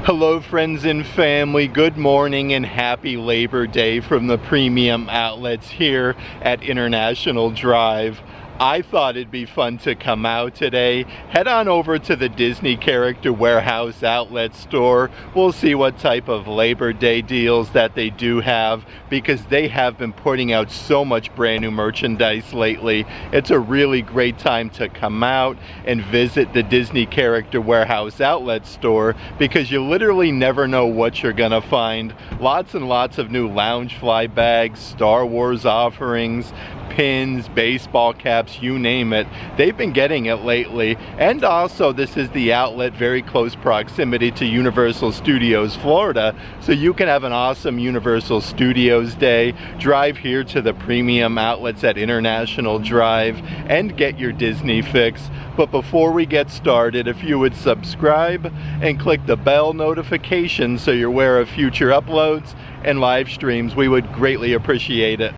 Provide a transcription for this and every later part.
Hello friends and family, good morning and happy Labor Day from the premium outlets here at International Drive. I thought it'd be fun to come out today, head on over to the Disney Character Warehouse outlet store. We'll see what type of Labor Day deals that they do have, because they have been putting out so much brand new merchandise lately. It's a really great time to come out and visit the Disney Character Warehouse outlet store, because you literally never know what you're gonna find. Lots and lots of new Loungefly bags, Star Wars offerings, pins, baseball caps, you name it. They've been getting it lately. And also, this is the outlet very close proximity to Universal Studios Florida, so you can have an awesome Universal Studios day. Drive here to the premium outlets at International Drive and get your Disney fix. But before we get started, if you would subscribe and click the bell notification so you're aware of future uploads and live streams, we would greatly appreciate it.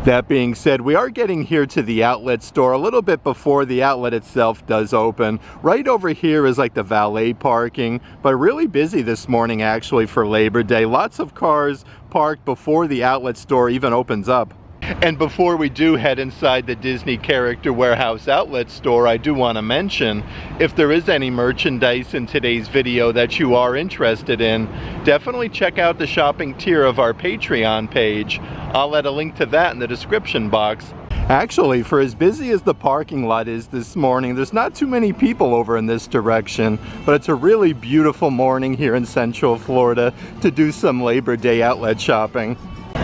That being said, we are getting here to the outlet store a little bit before the outlet itself does open. Right over here is like the valet parking, but really busy this morning actually for Labor Day. Lots of cars parked before the outlet store even opens up. And before we do head inside the Disney Character Warehouse outlet store, I do want to mention, if there is any merchandise in today's video that you are interested in, definitely check out the shopping tier of our Patreon page. I'll add a link to that in the description box. Actually, for as busy as the parking lot is this morning, there's not too many people over in this direction, but it's a really beautiful morning here in Central Florida to do some Labor Day outlet shopping.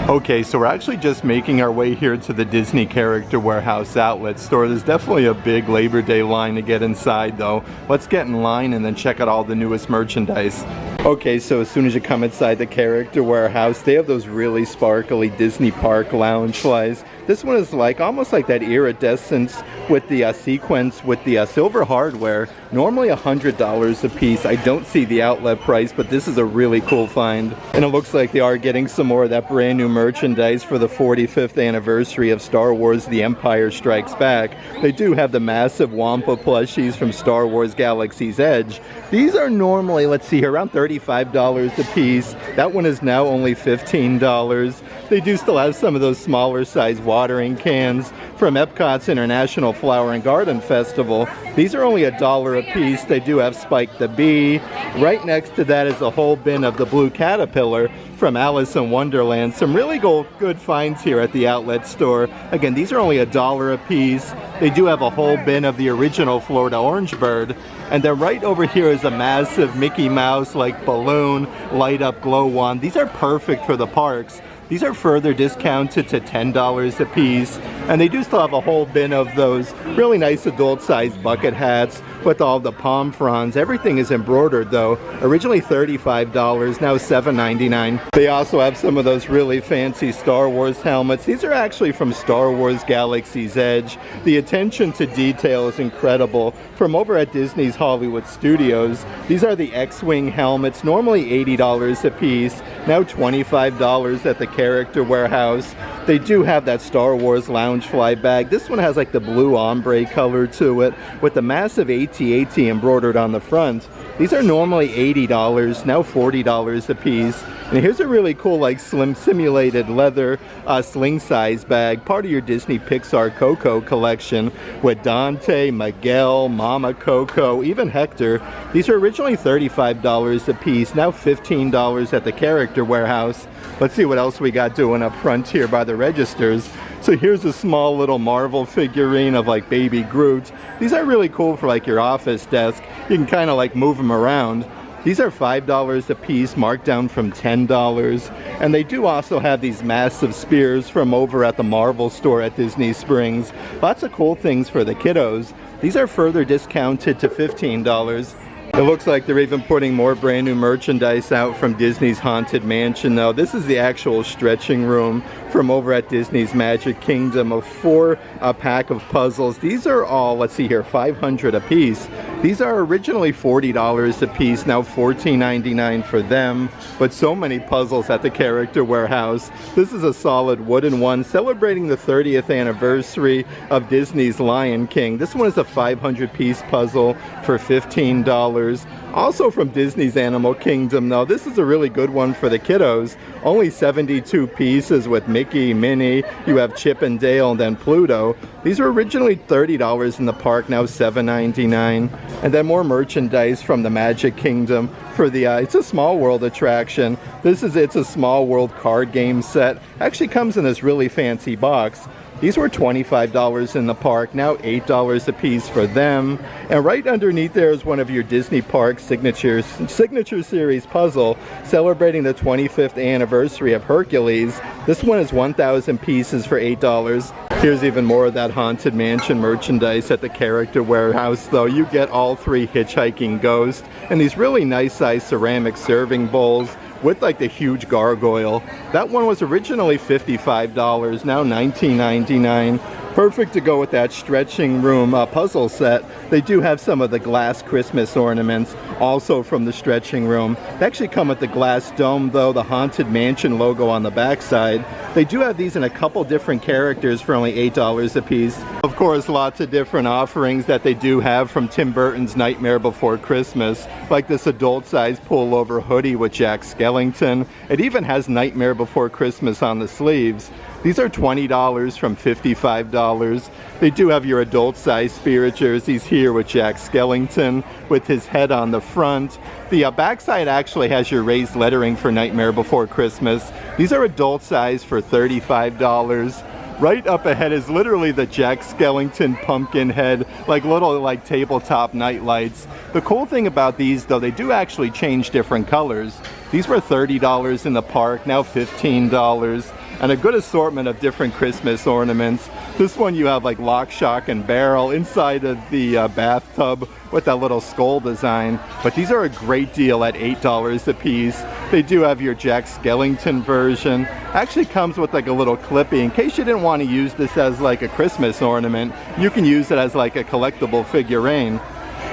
Okay, so we're actually just making our way here to the Disney Character Warehouse outlet store. There's definitely a big Labor Day line to get inside though. Let's get in line and then check out all the newest merchandise. Okay, so as soon as you come inside the Character Warehouse, they have those really sparkly Disney Park Loungeflies. This one is like almost like that iridescence with the sequence with the silver hardware. Normally $100 a piece. I don't see the outlet price, but this is a really cool find. And it looks like they are getting some more of that brand new merchandise for the 45th anniversary of Star Wars The Empire Strikes Back. They do have the massive Wampa plushies from Star Wars Galaxy's Edge. These are normally, let's see here, around $35 a piece. That one is now only $15. They do still have some of those smaller size watering cans from Epcot's International Flower and Garden Festival. These are only $1 a piece. They do have Spike the Bee. Right next to that is a whole bin of the Blue Caterpillar from Alice in Wonderland. Some really good finds here at the outlet store. Again, these are only $1 a piece. They do have a whole bin of the original Florida Orange Bird. And then right over here is a massive Mickey Mouse like balloon light up glow wand. These are perfect for the parks. These are further discounted to $10 a piece, and they do still have a whole bin of those really nice adult-sized bucket hats with all the palm fronds. Everything is embroidered though. Originally $35, now $7.99. They also have some of those really fancy Star Wars helmets. These are actually from Star Wars Galaxy's Edge. The attention to detail is incredible. From over at Disney's Hollywood Studios, these are the X-Wing helmets, normally $80 a piece, now $25 at the Character Warehouse. They do have that Star Wars Loungefly bag. This one has like the blue ombre color to it with the massive AT-AT embroidered on the front. These are normally $80, now $40 a piece. And here's a really cool like slim simulated leather sling size bag, part of your Disney Pixar Coco collection with Dante, Miguel, Mama Coco, even Hector. These are originally $35 a piece, now $15 at the Character Warehouse. Let's see what else we got doing up front here by the registers. So here's a small little Marvel figurine of like Baby Groot. These are really cool for like your office desk. You can kind of like move them around. These are $5 a piece, marked down from $10. And they do also have these massive spears from over at the Marvel store at Disney Springs. Lots of cool things for the kiddos. These are further discounted to $15. It looks like they're even putting more brand new merchandise out from Disney's Haunted Mansion now. This is the actual stretching room from over at Disney's Magic Kingdom, a 4-pack of puzzles. These are all, let's see here, 500 a piece. These are originally $40 a piece, now $14.99 for them, but so many puzzles at the Character Warehouse. This is a solid wooden one celebrating the 30th anniversary of Disney's Lion King. This one is a 500-piece puzzle for $15. Also from Disney's Animal Kingdom. Now this is a really good one for the kiddos. Only 72 pieces with Mickey, Minnie, you have Chip and Dale, and then Pluto. These were originally $30 in the park, now $7.99. And then more merchandise from the Magic Kingdom for the It's a Small World attraction. This is It's a Small World card game set. Actually comes in this really fancy box. These were $25 in the park, now $8 a piece for them. And right underneath there is one of your Disney Park Signature Series puzzle celebrating the 25th anniversary of Hercules. This one is 1,000 pieces for $8. Here's even more of that Haunted Mansion merchandise at the Character Warehouse though. You get all 3 hitchhiking ghosts and these really nice sized ceramic serving bowls with like the huge gargoyle. That one was originally $55, now $19.99. Perfect to go with that stretching room puzzle set. They do have some of the glass Christmas ornaments also from the stretching room. They actually come with the glass dome though, the Haunted Mansion logo on the backside. They do have these in a couple different characters for only $8 a piece. Of course, lots of different offerings that they do have from Tim Burton's Nightmare Before Christmas, like this adult-size pullover hoodie with Jack Skellington. It even has Nightmare Before Christmas on the sleeves. These are $20 from $55. They do have your adult-sized spirit jerseys here with Jack Skellington with his head on the front. The backside actually has your raised lettering for Nightmare Before Christmas. These are adult-size for $35. Right up ahead is literally the Jack Skellington pumpkin head, like little like tabletop night lights. The cool thing about these though, they do actually change different colors. These were $30 in the park, now $15. And a good assortment of different Christmas ornaments. This one you have like lock, shock, and barrel inside of the bathtub with that little skull design. But these are a great deal at $8 a piece. They do have your Jack Skellington version. Actually comes with like a little clippy. In case you didn't want to use this as like a Christmas ornament, you can use it as like a collectible figurine.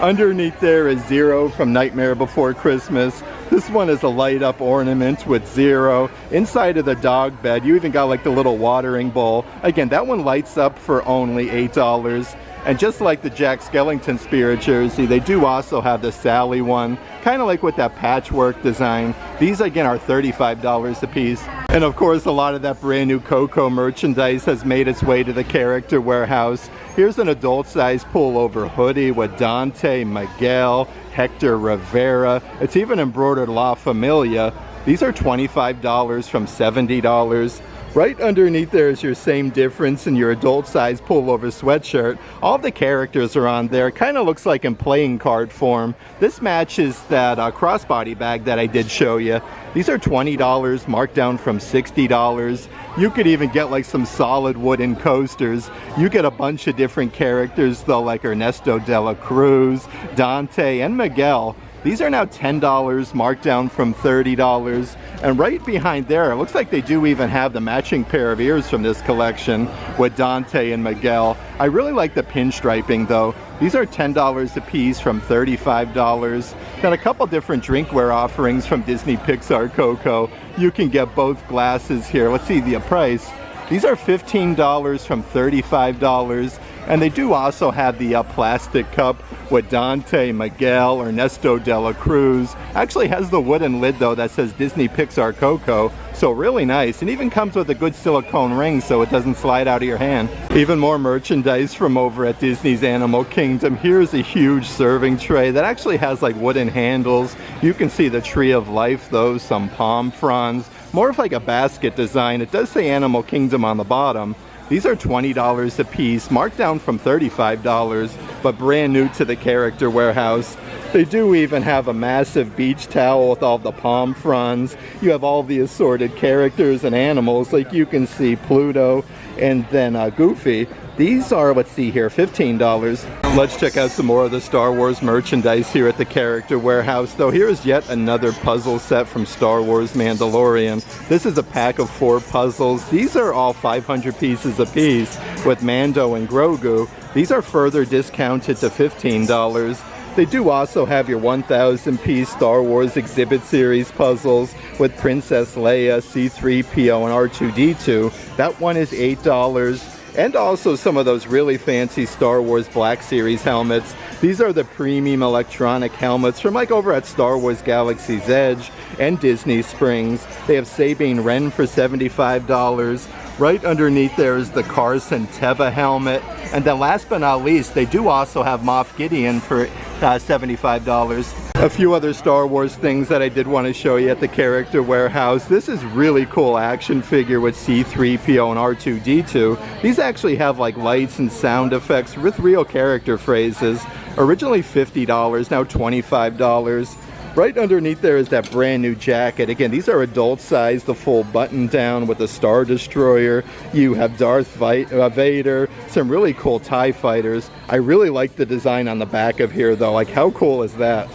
Underneath there is Zero from Nightmare Before Christmas. This one is a light up ornament with Zero. Inside of the dog bed, you even got like the little watering bowl. Again, that one lights up for only $8. And just like the Jack Skellington spirit jersey, they do also have the Sally one, kind of like with that patchwork design. These again are $35 a piece. And of course, a lot of that brand new Coco merchandise has made its way to the Character Warehouse. Here's an adult-sized pullover hoodie with Dante, Miguel, Hector Rivera. It's even embroidered La Familia. These are $25 from $70. Right underneath there is your same difference in your adult-sized pullover sweatshirt. All the characters are on there. Kind of looks like in playing card form. This matches that crossbody bag that I did show you. These are $20, marked down from $60. You could even get like some solid wooden coasters. You get a bunch of different characters though, like Ernesto de la Cruz, Dante, and Miguel. These are now $10, marked down from $30. And right behind there, it looks like they do even have the matching pair of ears from this collection with Dante and Miguel. I really like the pinstriping though. These are $10 a piece from $35. Then a couple different drinkware offerings from Disney Pixar Coco. You can get both glasses here. Let's see the price. These are $15 from $35. And they do also have the plastic cup with Dante, Miguel, Ernesto de la Cruz. Actually has the wooden lid though that says Disney Pixar Coco. So really nice, and even comes with a good silicone ring so it doesn't slide out of your hand. Even more merchandise from over at Disney's Animal Kingdom. Here's a huge serving tray that actually has like wooden handles. You can see the Tree of Life though, some palm fronds, more of like a basket design. It does say Animal Kingdom on the bottom. These are $20 a piece, marked down from $35, but brand new to the Character Warehouse. They do even have a massive beach towel with all the palm fronds. You have all the assorted characters and animals, like you can see Pluto and then Goofy. These are, let's see here, $15. Let's check out some more of the Star Wars merchandise here at the Character Warehouse. Though here is yet another puzzle set from Star Wars Mandalorian. This is a pack of 4 puzzles. These are all 500 pieces apiece with Mando and Grogu. These are further discounted to $15. They do also have your 1,000 piece Star Wars Exhibit Series puzzles with Princess Leia, C-3PO, and R2-D2. That one is $8. And also some of those really fancy Star Wars Black Series helmets. These are the premium electronic helmets from like over at Star Wars Galaxy's Edge and Disney Springs. They have Sabine Wren for $75. Right underneath there is the Carson Teva helmet. And then last but not least, they do also have Moff Gideon for $75. A few other Star Wars things that I did want to show you at the Character Warehouse. This is really cool action figure with C-3PO and R2-D2. These actually have like lights and sound effects with real character phrases. Originally $50, now $25. Right underneath there is that brand new jacket. Again, these are adult size, the full button down with the Star Destroyer. You have Darth Vader, some really cool TIE fighters. I really like the design on the back of here though. Like, how cool is that?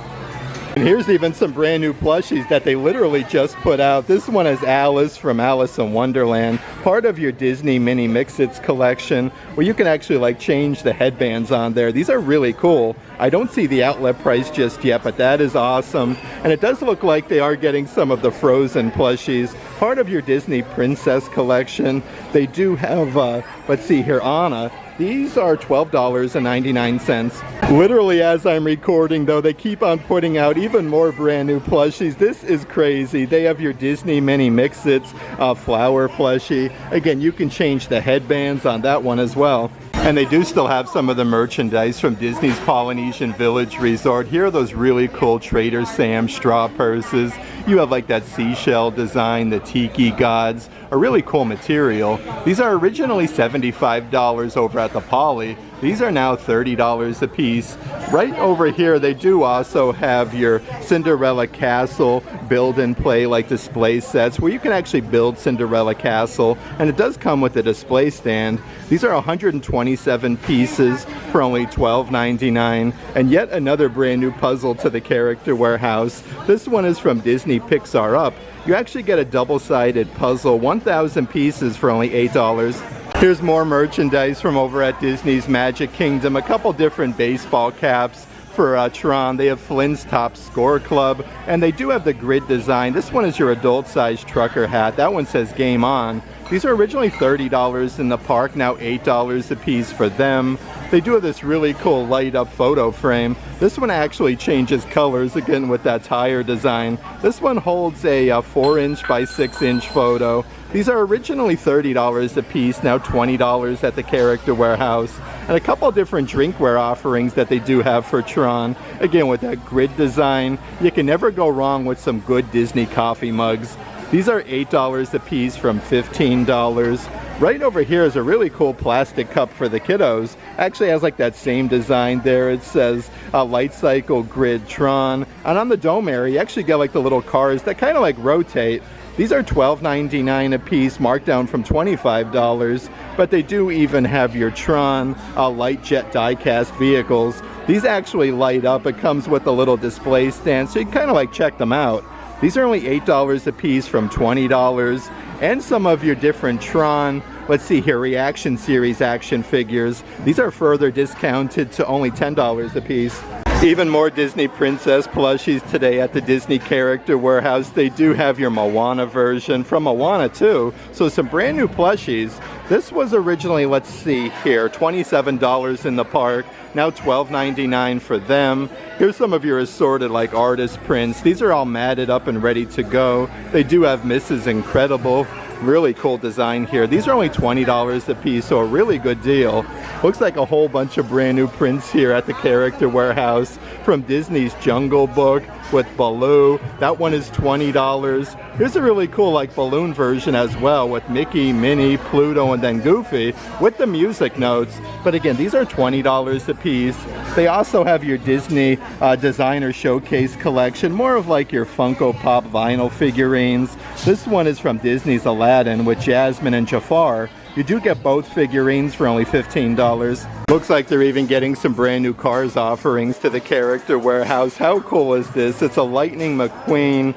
And here's even some brand new plushies that they literally just put out. This one is Alice from Alice in Wonderland, part of your Disney Mini Mix-Its collection, where you can actually like change the headbands on there. These are really cool. I don't see the outlet price just yet, but that is awesome. And it does look like they are getting some of the Frozen plushies, part of your Disney Princess collection. They do have, let's see here, Anna. These are $12.99. Literally as I'm recording though, they keep on putting out even more brand new plushies. This is crazy. They have your Disney Mini Mix-Its flower plushie. Again, you can change the headbands on that one as well. And they do still have some of the merchandise from Disney's Polynesian Village Resort. Here are those really cool Trader Sam's straw purses. You have like that seashell design, the tiki gods, a really cool material. These are originally $75 over at the Poly. These are now $30 a piece. Right over here, they do also have your Cinderella Castle build and play like display sets where you can actually build Cinderella Castle, and it does come with a display stand. These are 127 pieces for only $12.99, and yet another brand new puzzle to the Character Warehouse. This one is from Disney Pixar Up. You actually get a double-sided puzzle, 1,000 pieces for only $8. Here's more merchandise from over at Disney's Magic Kingdom. A couple different baseball caps for Tron. They have Flynn's Top Score Club, and they do have the grid design. This one is your adult-sized trucker hat. That one says Game On. These are originally $30 in the park, now $8 a piece for them. They do have this really cool light-up photo frame. This one actually changes colors, again with that tire design. This one holds a 4-inch by 6-inch photo. These are originally $30 a piece, now $20 at the Character Warehouse. And a couple different drinkware offerings that they do have for Tron. Again, with that grid design, you can never go wrong with some good Disney coffee mugs. These are $8 a piece from $15. Right over here is a really cool plastic cup for the kiddos. Actually has like that same design there. It says Light Cycle Grid Tron. And on the dome area, you actually get like the little cars that kind of like rotate. These are $12.99 a piece, marked down from $25, but they do even have your Tron light jet die-cast vehicles. These actually light up. It comes with a little display stand, so you can kind of like check them out. These are only $8 a piece from $20, and some of your different Tron, let's see here, Reaction Series action figures. These are further discounted to only $10 a piece. Even more Disney Princess plushies today at the Disney Character Warehouse. They do have your Moana version from Moana too. So some brand new plushies. This was originally, let's see here, $27 in the park. Now $12.99 for them. Here's some of your assorted like artist prints. These are all matted up and ready to go. They do have Mrs. Incredible. Really cool design here. These are only $20 a piece, so a really good deal. Looks like a whole bunch of brand new prints here at the Character Warehouse from Disney's Jungle Book with Baloo. That one is $20. Here's a really cool like balloon version as well with Mickey, Minnie, Pluto, and then Goofy with the music notes. But again, these are $20 a piece. They also have your Disney designer showcase collection, more of like your Funko Pop vinyl figurines. This one is from Disney's Aladdin with Jasmine and Jafar. You do get both figurines for only $15. Looks like they're even getting some brand new Cars offerings to the character warehouse. How cool is this? It's a Lightning McQueen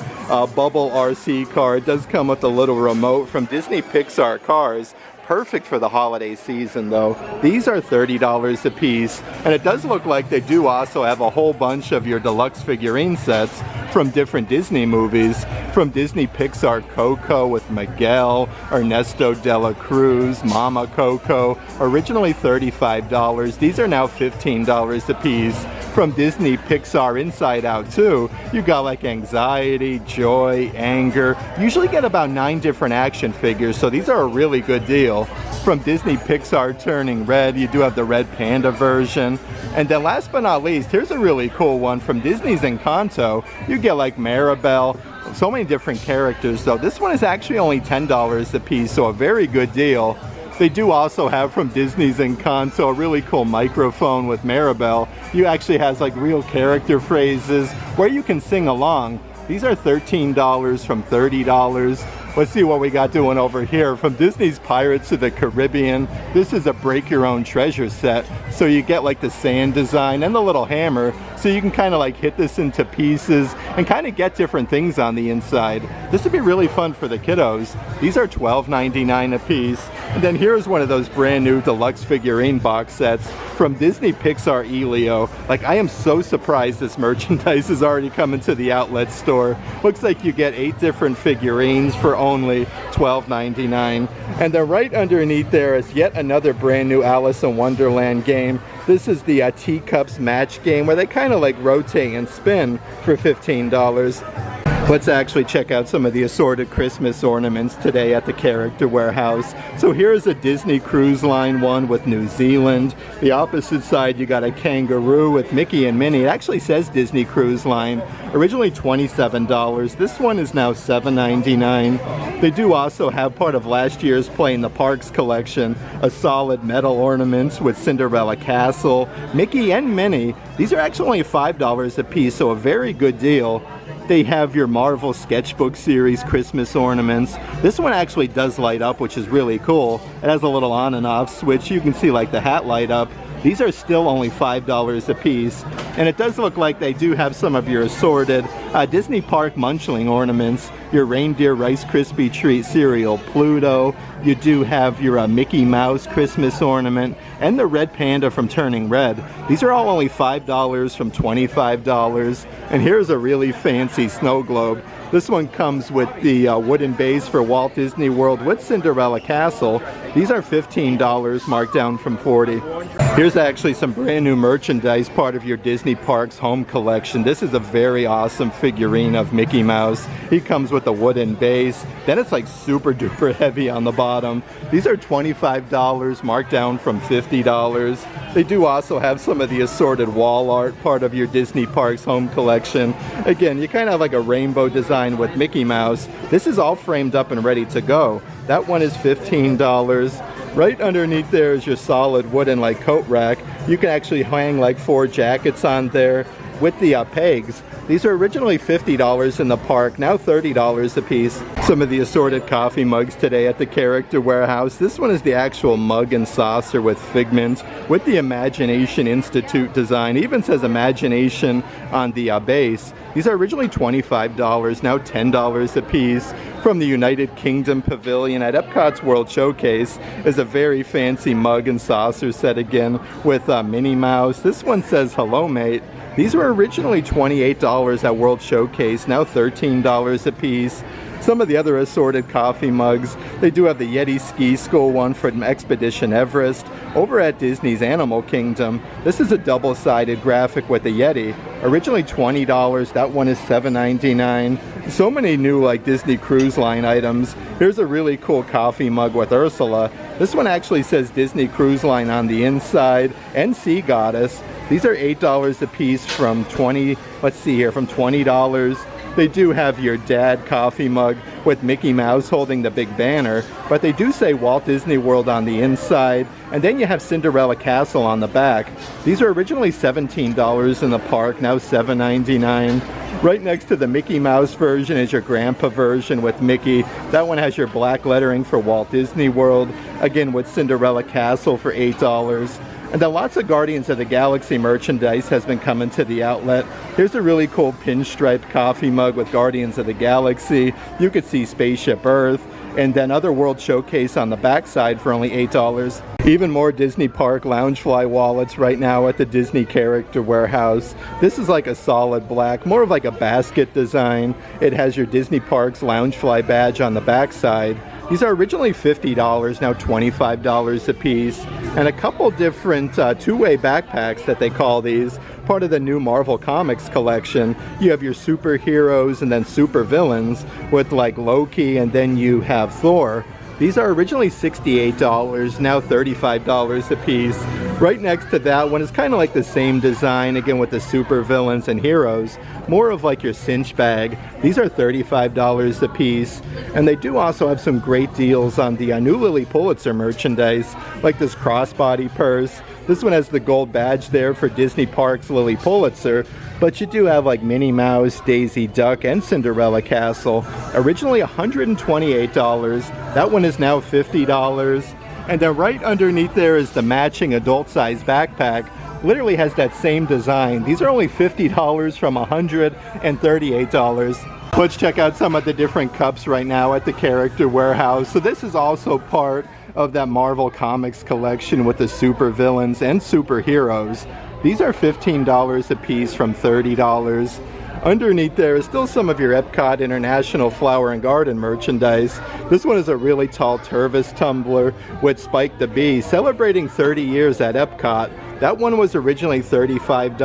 bubble RC car. It does come with a little remote from Disney Pixar Cars. Perfect for the holiday season though. These are $30 a piece, and it does look like they do also have a whole bunch of your deluxe figurine sets from different Disney movies. From Disney Pixar Coco with Miguel, Ernesto de la Cruz, Mama Coco, originally $35. These are now $15 a piece. From Disney Pixar Inside Out 2, you got like anxiety, joy, anger. Usually get about 9 different action figures, so these are a really good deal. From Disney Pixar Turning Red, you do have the Red Panda version. And then last but not least, here's a really cool one from Disney's Encanto. You get like Maribel, so many different characters though. This one is actually only $10 a piece, so a very good deal. They do also have from Disney's Encanto a really cool microphone with Maribel. You actually has like real character phrases where you can sing along. These are $13 from $30. Let's see what we got doing over here. From Disney's Pirates of the Caribbean, this is a break your own treasure set. So you get like the sand design and the little hammer, so you can kind of like hit this into pieces and kind of get different things on the inside. This would be really fun for the kiddos. These are $12.99 a piece. And then here's one of those brand new deluxe figurine box sets from Disney Pixar Elio. Like, I am so surprised this merchandise is already coming to the outlet store. Looks like you get 8 different figurines for only $12.99. And then right underneath there is yet another brand new Alice in Wonderland game. This is the Teacups match game where they kind of like rotate and spin for $15. Let's actually check out some of the assorted Christmas ornaments today at the Character Warehouse. So here's a Disney Cruise Line one with New Zealand. The opposite side you got a kangaroo with Mickey and Minnie. It actually says Disney Cruise Line. Originally $27. This one is now $7.99. They do also have part of last year's Play in the Parks collection, a solid metal ornaments with Cinderella Castle, Mickey and Minnie. These are actually only $5 a piece, so a very good deal. They have your Marvel Sketchbook series Christmas ornaments. This one actually does light up, which is really cool. It has a little on and off switch. You can see like the hat light up. These are still only $5 a piece. And it does look like they do have some of your assorted Disney Park Munchling ornaments. Your Reindeer Rice Krispie Treat cereal Pluto. You do have your Mickey Mouse Christmas ornament and the Red Panda from Turning Red. These are all only $5 from $25. And here's a really fancy snow globe. This one comes with the wooden base for Walt Disney World with Cinderella Castle. These are $15, marked down from $40. Here's actually some brand new merchandise, part of your Disney Parks home collection. This is a very awesome figurine of Mickey Mouse. He comes with a wooden base. Then it's like super duper heavy on the bottom. These are $25, marked down from $50. They do also have some of the assorted wall art, part of your Disney Parks home collection. Again, you kind of have like a rainbow design with Mickey Mouse. This is all framed up and ready to go. That one is $15. Right underneath there is your solid wooden like coat rack. You can actually hang like 4 jackets on there with the pegs. These are originally $50 in the park, now $30 a piece. Some of the assorted coffee mugs today at the Character Warehouse. This one is the actual mug and saucer with Figment, with the Imagination Institute design. It even says Imagination on the base. These are originally $25, now $10 a piece. From the United Kingdom Pavilion at Epcot's World Showcase is a very fancy mug and saucer set again with Minnie Mouse. This one says Hello Mate. These were originally $28 at World Showcase, now $13 a piece. Some of the other assorted coffee mugs, they do have the Yeti Ski School one from Expedition Everest. Over at Disney's Animal Kingdom, this is a double-sided graphic with the Yeti. Originally $20, that one is $7.99. So many new like Disney Cruise Line items. Here's a really cool coffee mug with Ursula. This one actually says Disney Cruise Line on the inside and Sea Goddess. These are $8 a piece from $20. They do have your dad coffee mug with Mickey Mouse holding the big banner, but they do say Walt Disney World on the inside, and then you have Cinderella Castle on the back. These are originally $17 in the park, now $7.99. Right next to the Mickey Mouse version is your grandpa version with Mickey. That one has your black lettering for Walt Disney World, again with Cinderella Castle for $8. And then lots of Guardians of the Galaxy merchandise has been coming to the outlet. Here's a really cool pinstripe coffee mug with Guardians of the Galaxy. You could see Spaceship Earth. And then Otherworld Showcase on the back side for only $8. Even more Disney Park Loungefly wallets right now at the Disney Character Warehouse. This is like a solid black, more of like a basket design. It has your Disney Parks Loungefly badge on the back side. These are originally $50, now $25 a piece. And a couple different two-way backpacks that they call these, part of the new Marvel Comics collection. You have your superheroes and then supervillains with like Loki, and then you have Thor. These are originally $68, now $35 a piece. Right next to that one is kind of like the same design, again with the super villains and heroes, more of like your cinch bag. These are $35 a piece. And they do also have some great deals on the new Lily Pulitzer merchandise, like this crossbody purse. This one has the gold badge there for Disney Parks Lily Pulitzer, but you do have like Minnie Mouse, Daisy Duck, and Cinderella Castle. Originally $128. That one is now $50. And then right underneath there is the matching adult-size backpack. Literally has that same design. These are only $50 from $138. Let's check out some of the different cups right now at the Character Warehouse. So this is also part of that Marvel Comics collection with the super villains and superheroes. These are $15 a piece from $30. Underneath there is still some of your Epcot International Flower and Garden merchandise. This one is a really tall Tervis tumbler with Spike the Bee, celebrating 30 years at Epcot. That one was originally $35,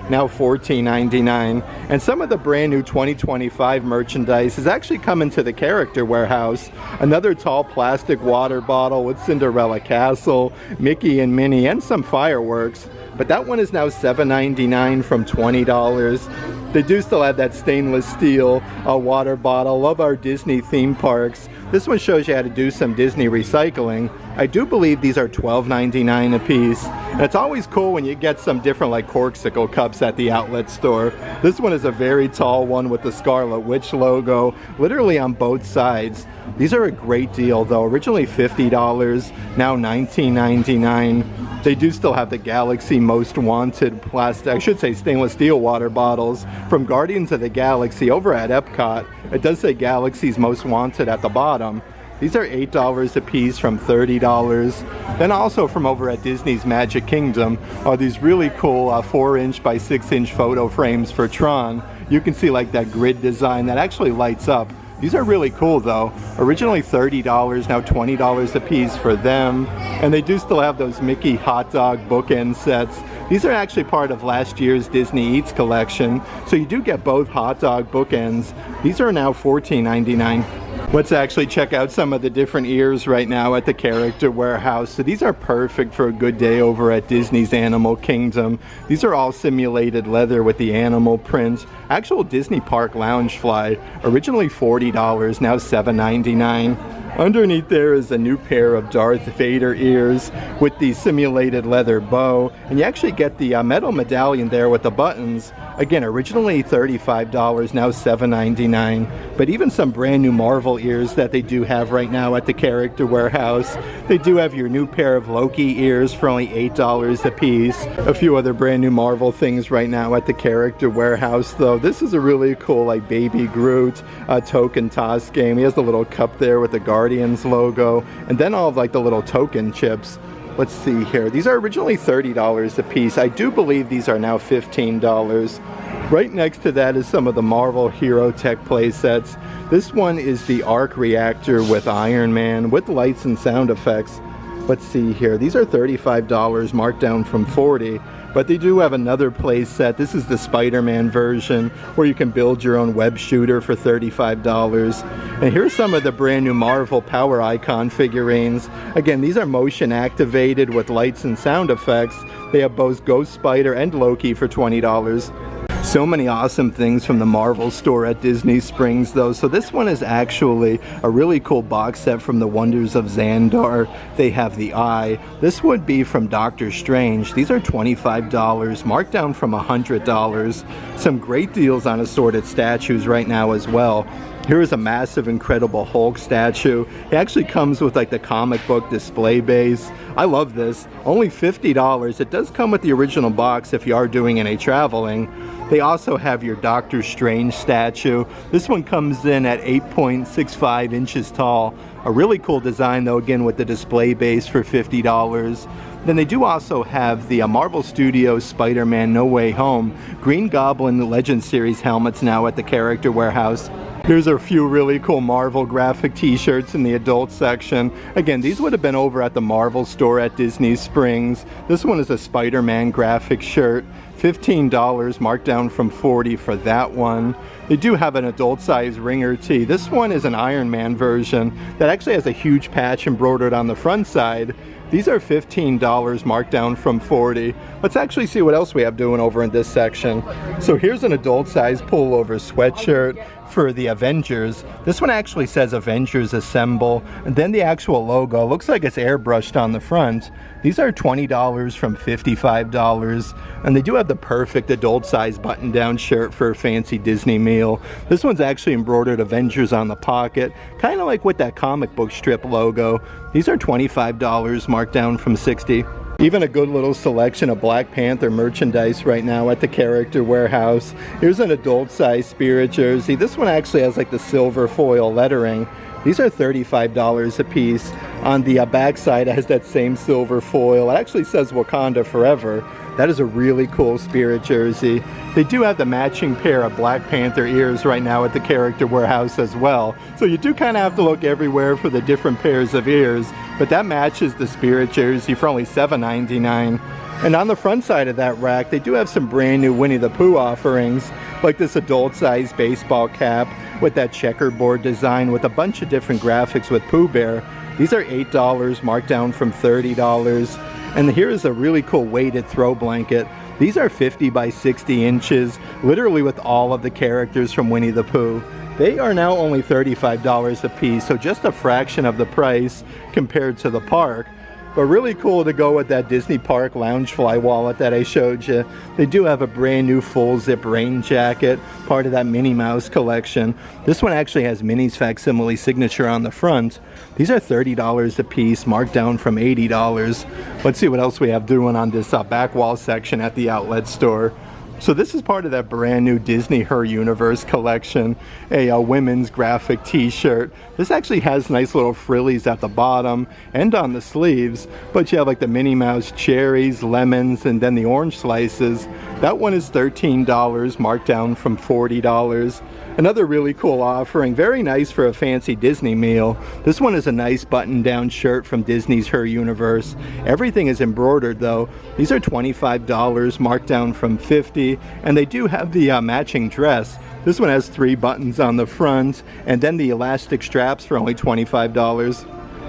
now $14.99. And some of the brand new 2025 merchandise is actually coming to the Character Warehouse. Another tall plastic water bottle with Cinderella Castle, Mickey and Minnie, and some fireworks. But that one is now $7.99 from $20. They do still have that stainless steel water bottle. Love our Disney theme parks. This one shows you how to do some Disney recycling. I do believe these are $12.99 a piece. And it's always cool when you get some different like Corksicle cups at the outlet store. This one is a very tall one with the Scarlet Witch logo, literally on both sides. These are a great deal though. Originally $50, now $19.99. They do still have the Galaxy Most Wanted plastic, I should say stainless steel water bottles from Guardians of the Galaxy over at Epcot. It does say Galaxy's Most Wanted at the bottom. These are $8 a piece from $30. Then also from over at Disney's Magic Kingdom are these really cool 4-inch by 6-inch photo frames for Tron. You can see like that grid design that actually lights up. These are really cool though. Originally $30, now $20 a piece for them. And they do still have those Mickey hot dog bookend sets. These are actually part of last year's Disney Eats collection. So you do get both hot dog bookends. These are now $14.99. Let's actually check out some of the different ears right now at the Character Warehouse. So these are perfect for a good day over at Disney's Animal Kingdom. These are all simulated leather with the animal print. Actual Disney Park Loungefly, originally $40, now $7.99. Underneath there is a new pair of Darth Vader ears with the simulated leather bow, and you actually get the metal medallion there with the buttons. Again, originally $35, now $7.99. But even some brand new Marvel ears that they do have right now at the Character Warehouse. They do have your new pair of Loki ears for only $8 a piece. A few other brand new Marvel things right now at the Character Warehouse though. This is a really cool like Baby Groot token toss game. He has the little cup there with the Guardians logo, and then all of like the little token chips. Let's see here. These are originally $30 a piece. I do believe these are now $15. Right next to that is some of the Marvel Hero Tech play sets. This one is the Arc Reactor with Iron Man with lights and sound effects. Let's see here. These are $35, marked down from $40. But they do have another play set. This is the Spider-Man version where you can build your own web shooter for $35. And here's some of the brand new Marvel Power Icon figurines. Again, these are motion activated with lights and sound effects. They have both Ghost Spider and Loki for $20. So many awesome things from the Marvel store at Disney Springs though. So this one is actually a really cool box set from the Wonders of Xandar. They have the Eye. This would be from Doctor Strange. These are $25, marked down from $100. Some great deals on assorted statues right now as well. Here is a massive, incredible Hulk statue. It actually comes with like the comic book display base. I love this. Only $50. It does come with the original box if you are doing any traveling. They also have your Doctor Strange statue. This one comes in at 8.65 inches tall. A really cool design though, again with the display base for $50. Then they do also have the Marvel Studios Spider-Man No Way Home Green Goblin Legend Series helmets now at the Character Warehouse. Here's a few really cool Marvel graphic t-shirts in the adult section. Again, these would have been over at the Marvel store at Disney Springs. This one is a Spider-Man graphic shirt. $15, marked down from $40 for that one. They do have an adult size ringer tee. This one is an Iron Man version that actually has a huge patch embroidered on the front side. These are $15, marked down from $40. Let's actually see what else we have doing over in this section. So here's an adult size pullover sweatshirt for the Avengers. This one actually says Avengers Assemble, and then the actual logo looks like it's airbrushed on the front. These are $20 from $55, and they do have the perfect adult size button down shirt for a fancy Disney meal. This one's actually embroidered Avengers on the pocket, kind of like with that comic book strip logo. These are $25, marked down from $60. Even a good little selection of Black Panther merchandise right now at the Character Warehouse. Here's an adult size Spirit jersey. This one actually has like the silver foil lettering. These are $35 a piece. On the back side it has that same silver foil. It actually says Wakanda Forever. That is a really cool Spirit jersey. They do have the matching pair of Black Panther ears right now at the Character Warehouse as well. So you do kind of have to look everywhere for the different pairs of ears. But that matches the Spirit jersey for only $7.99. And on the front side of that rack, they do have some brand new Winnie the Pooh offerings, like this adult size baseball cap with that checkerboard design with a bunch of different graphics with Pooh Bear. These are $8, marked down from $30. And here is a really cool weighted throw blanket. These are 50 by 60 inches, literally with all of the characters from Winnie the Pooh. They are now only $35 a piece, so just a fraction of the price compared to the park. But really cool to go with that Disney Park Loungefly wallet that I showed you. They do have a brand new full zip rain jacket, part of that Minnie Mouse collection. This one actually has Minnie's facsimile signature on the front. These are $30 a piece, marked down from $80. Let's see what else we have doing on this back wall section at the outlet store. So this is part of that brand new Disney Her Universe collection, a women's graphic t-shirt. This actually has nice little frillies at the bottom and on the sleeves, but you have like the Minnie Mouse cherries, lemons, and then the orange slices. That one is $13, marked down from $40. Another really cool offering, very nice for a fancy Disney meal. This one is a nice button-down shirt from Disney's Her Universe. Everything is embroidered though. These are $25, marked down from $50, and they do have the matching dress. This one has 3 buttons on the front, and then the elastic straps for only $25.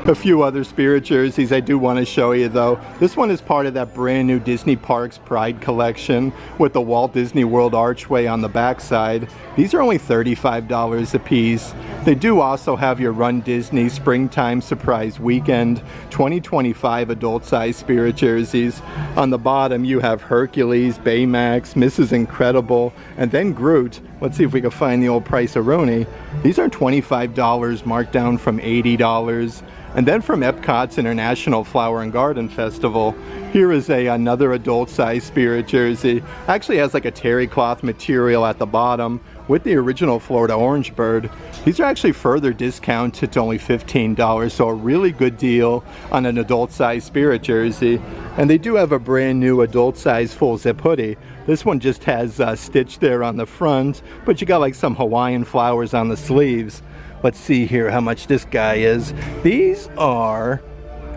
A few other Spirit jerseys I do want to show you though. This one is part of that brand new Disney Parks Pride collection with the Walt Disney World archway on the back side. These are only $35 a piece. They do also have your Run Disney Springtime Surprise Weekend 2025 adult size Spirit jerseys. On the bottom you have Hercules, Baymax, Mrs. Incredible, and then Groot. Let's see if we can find the old price-a-roni. These are $25, marked down from $80. And then from Epcot's International Flower and Garden Festival, here is another adult size Spirit jersey. Actually has like a terry cloth material at the bottom with the original Florida Orange Bird. These are actually further discounted to only $15, so a really good deal on an adult size Spirit jersey. And they do have a brand new adult size full zip hoodie. This one just has Stitch there on the front, but you got like some Hawaiian flowers on the sleeves. Let's see here how much this guy is. These are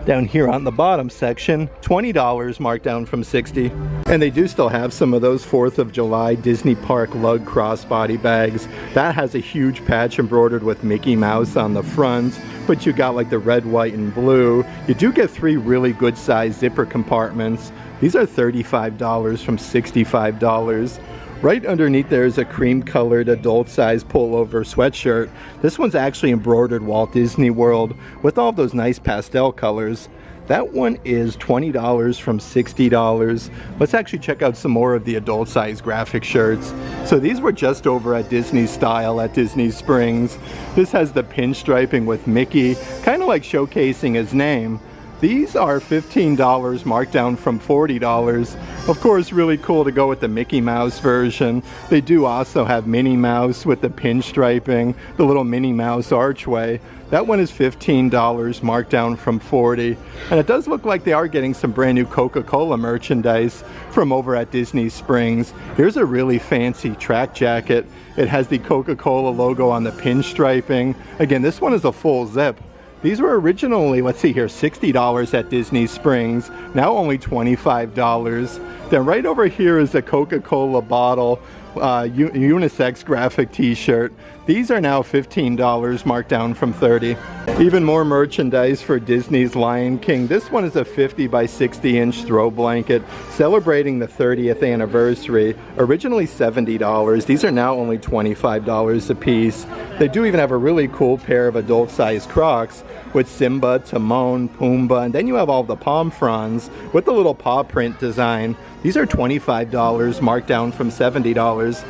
down here on the bottom section, $20, marked down from $60. And they do still have some of those 4th of July Disney Park lug crossbody bags. That has a huge patch embroidered with Mickey Mouse on the front, but you got like the red, white, and blue. You do get 3 really good size zipper compartments. These are $35 from $65. Right underneath there is a cream-colored adult-size pullover sweatshirt. This one's actually embroidered Walt Disney World with all those nice pastel colors. That one is $20 from $60. Let's actually check out some more of the adult-size graphic shirts. So these were just over at Disney Style at Disney Springs. This has the pinstriping with Mickey, kind of like showcasing his name. These are $15, marked down from $40. Of course, really cool to go with the Mickey Mouse version. They do also have Minnie Mouse with the pinstriping, the little Minnie Mouse archway. That one is $15, marked down from $40. And it does look like they are getting some brand new Coca-Cola merchandise from over at Disney Springs. Here's a really fancy track jacket. It has the Coca-Cola logo on the pinstriping. Again, this one is a full zip. These were originally, let's see here, $60 at Disney Springs, now only $25. Then right over here is a Coca-Cola bottle unisex graphic t-shirt. These are now $15, marked down from $30. Even more merchandise for Disney's Lion King. This one is a 50 by 60 inch throw blanket celebrating the 30th anniversary. Originally $70. These are now only $25 a piece. They do even have a really cool pair of adult-sized Crocs with Simba, Timon, Pumbaa, and then you have all the palm fronds with the little paw print design. These are $25, marked down from $70.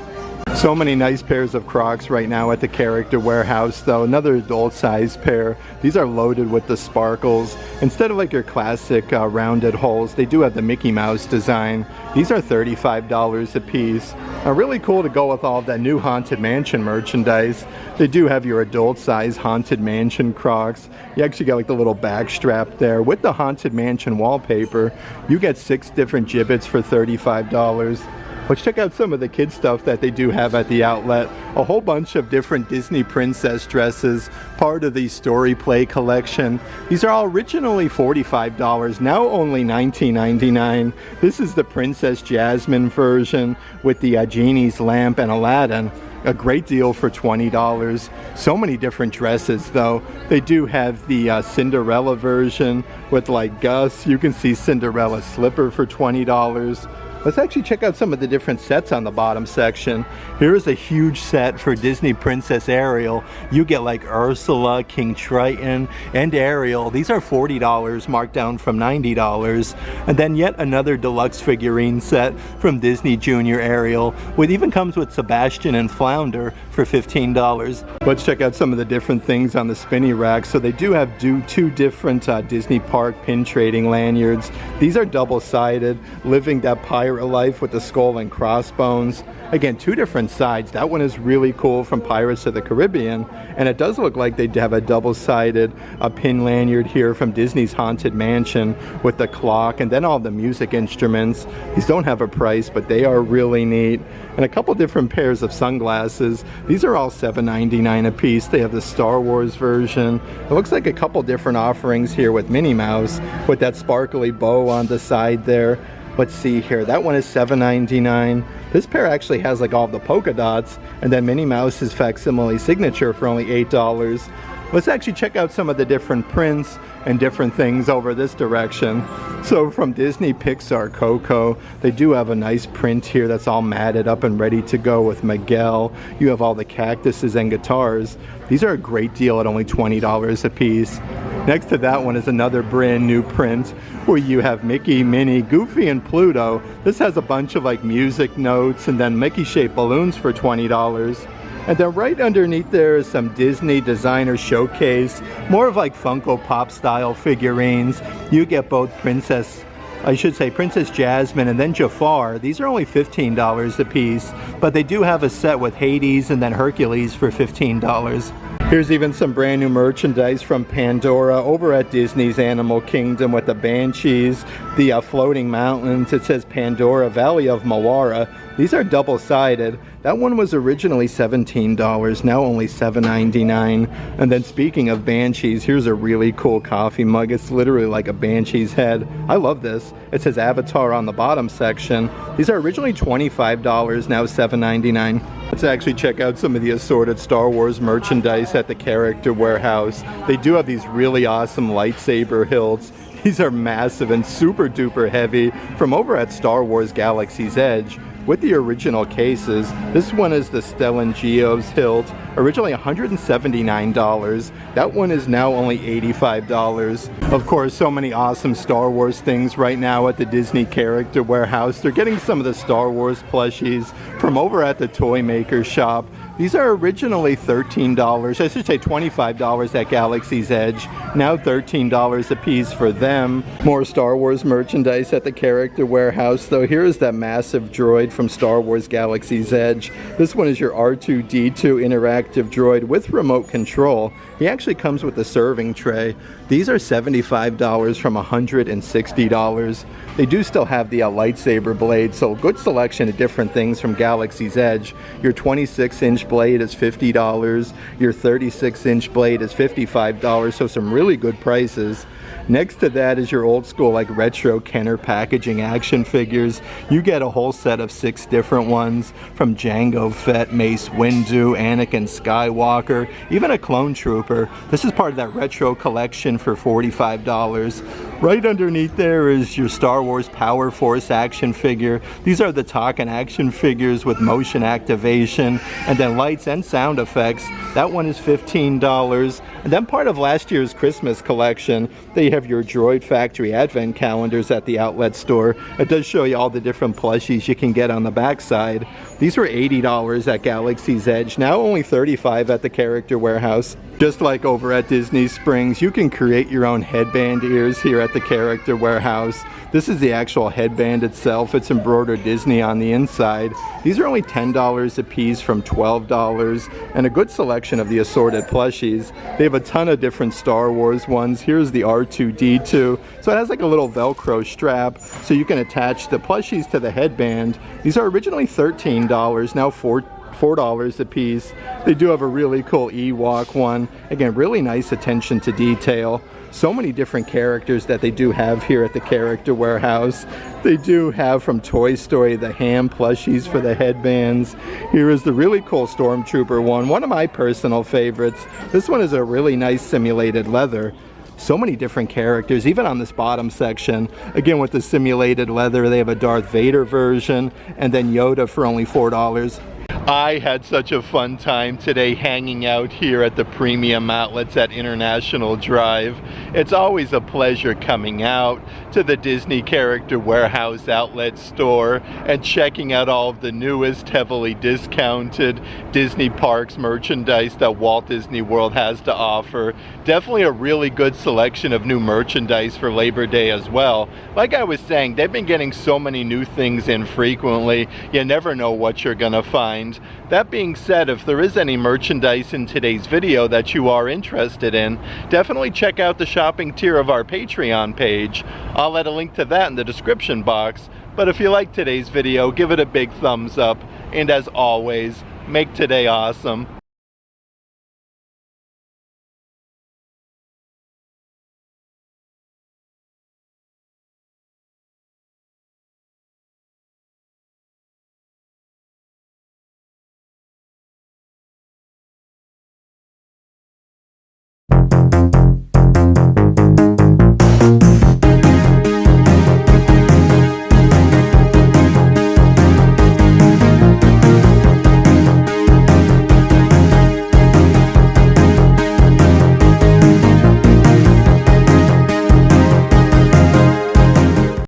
So many nice pairs of Crocs right now at the Character Warehouse, though. Another adult-sized pair. These are loaded with the sparkles. Instead of like your classic rounded holes, they do have the Mickey Mouse design. These are $35 a piece. Really cool to go with all of that new Haunted Mansion merchandise. They do have your adult-size Haunted Mansion Crocs. You actually get like the little back strap there. With the Haunted Mansion wallpaper, you get 6 different gibbets for $35. Let's check out some of the kids stuff that they do have at the outlet. A whole bunch of different Disney princess dresses, part of the Story Play collection. These are all originally $45, now only $19.99. This is the Princess Jasmine version with the Genie's lamp and Aladdin. A great deal for $20. So many different dresses though. They do have the Cinderella version with like Gus. You can see Cinderella's slipper for $20. Let's actually check out some of the different sets on the bottom section. Here is a huge set for Disney Princess Ariel. You get like Ursula, King Triton, and Ariel. These are $40, marked down from $90. And then yet another deluxe figurine set from Disney Junior Ariel, which even comes with Sebastian and Flounder for $15. Let's check out some of the different things on the spinny rack. So they do have two different Disney Park pin trading lanyards. These are double-sided, living that pirate life with the skull and crossbones. Again, 2 different sides. That one is really cool from Pirates of the Caribbean, and it does look like they have a double-sided pin lanyard here from Disney's Haunted Mansion with the clock and then all the music instruments. These don't have a price, but they are really neat. And a couple different pairs of sunglasses. These are all $7.99 a piece. They have the Star Wars version. It looks like a couple different offerings here with Minnie Mouse with that sparkly bow on the side there. Let's see here, that one is $7.99. This pair actually has like all the polka dots, and then Minnie Mouse's facsimile signature for only $8. Let's actually check out some of the different prints and different things over this direction. So from Disney Pixar Coco, they do have a nice print here that's all matted up and ready to go with Miguel. You have all the cactuses and guitars. These are a great deal at only $20 a piece. Next to that one is another brand new print where you have Mickey, Minnie, Goofy, and Pluto. This has a bunch of like music notes and then Mickey-shaped balloons for $20. And then right underneath there is some Disney designer showcase, more of like Funko Pop style figurines. You get both Princess Jasmine and then Jafar. These are only $15 a piece, but they do have a set with Hades and then Hercules for $15. Here's even some brand new merchandise from Pandora over at Disney's Animal Kingdom with the Banshees, the floating mountains. It says Pandora Valley of Mawara. These are double-sided. That one was originally $17, now only $7.99. And then speaking of Banshees, here's a really cool coffee mug. It's literally like a Banshee's head. I love this. It says Avatar on the bottom section. These are originally $25, now $7.99. Let's actually check out some of the assorted Star Wars merchandise at the Character Warehouse. They do have these really awesome lightsaber hilts. These are massive and super duper heavy from over at Star Wars Galaxy's Edge. with the original cases. This one is the Stellan Geo's hilt, originally $179. That one is now only $85. Of course, so many awesome Star Wars things right now at the Disney Character Warehouse. They're getting some of the Star Wars plushies from over at the Toy Maker shop. These are originally $13, I should say $25 at Galaxy's Edge, now $13 a piece for them. More Star Wars merchandise at the Character Warehouse, though. Here is that massive droid from Star Wars Galaxy's Edge. This one is your R2-D2 interactive droid with remote control. He actually comes with a serving tray. These are $75 from $160. They do still have the lightsaber blade, so good selection of different things from Galaxy's Edge. Your 26-inch blade is $50. Your 36-inch blade is $55, so some really good prices. Next to that is your old school like retro Kenner packaging action figures. You get a whole set of 6 different ones, from Jango Fett, Mace Windu, Anakin Skywalker, even a clone trooper. This is part of that retro collection for $45. Right underneath there is your Star Wars Power Force action figure. These are the talking action figures with motion activation and then lights and sound effects. That one is $15. And then part of last year's Christmas collection, they have your Droid Factory advent calendars at the outlet store. It does show you all the different plushies you can get on the back side. These were $80 at Galaxy's Edge, now only $35 at the Character Warehouse. Just like over at Disney Springs, you can create your own headband ears here at the Character Warehouse. This is the actual headband itself. It's embroidered Disney on the inside. These are only $10 a piece from $12, and a good selection of the assorted plushies. They have a ton of different Star Wars ones. Here's the R2-D2. So it has like a little Velcro strap, so you can attach the plushies to the headband. These are originally $13, now $4 a piece. They do have a really cool Ewok one. Again, really nice attention to detail. So many different characters that they do have here at the Character Warehouse. They do have from Toy Story the ham plushies for the headbands. Here is the really cool Stormtrooper one of my personal favorites. This one is a really nice simulated leather. So many different characters, even on this bottom section. Again, with the simulated leather, they have a Darth Vader version, and then Yoda for only $4. I had such a fun time today hanging out here at the Premium Outlets at International Drive. It's always a pleasure coming out to the Disney Character Warehouse outlet store and checking out all of the newest, heavily discounted Disney Parks merchandise that Walt Disney World has to offer. Definitely a really good selection of new merchandise for Labor Day as well. Like I was saying, they've been getting so many new things in frequently, you never know what you're gonna find. That being said, if there is any merchandise in today's video that you are interested in, definitely check out the shopping tier of our Patreon page. I'll add a link to that in the description box. But if you like today's video, give it a big thumbs up, and as always, make today awesome.